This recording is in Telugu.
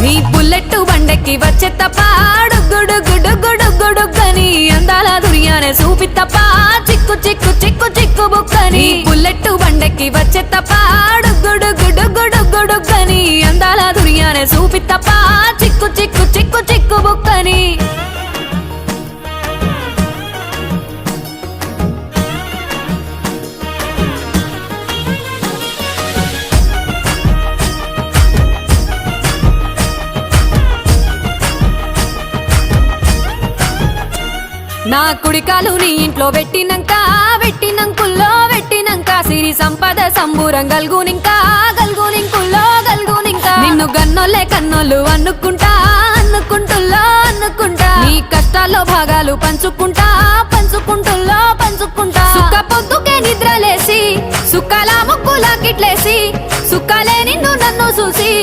నీ బుల్లెట్టు బండెక్కి వచ్చే తప్ప గుడుగుడుగుడుగుడుగుడుగని అందాల దుర్యానే చూపి తప్ప చిక్కు చిక్కు చిక్కు చిక్కు బుక్కని బుల్లెట్టు బండెక్కి వచ్చే తప్ప గుడుగుడుగుడుగుడుగని అందాల దుర్యానే చూపి తప్ప చిక్కు చిక్కు చిక్కు చిక్కు బుక్కని నా కుడికాలు నీ ఇంట్లో పెట్టినంక సిరి సంపద సంబూరం గల్గునింకా నిన్ను గన్నోలే కన్నోళ్ళు అనుకుంటా నీ కష్టాల్లో భాగాలు పంచుకుంటా సుఖ పొద్దుకే నిద్రలేసి సుఖాల ముక్కులా కిట్లేసి సుఖాలే నిన్ను నన్ను చూసి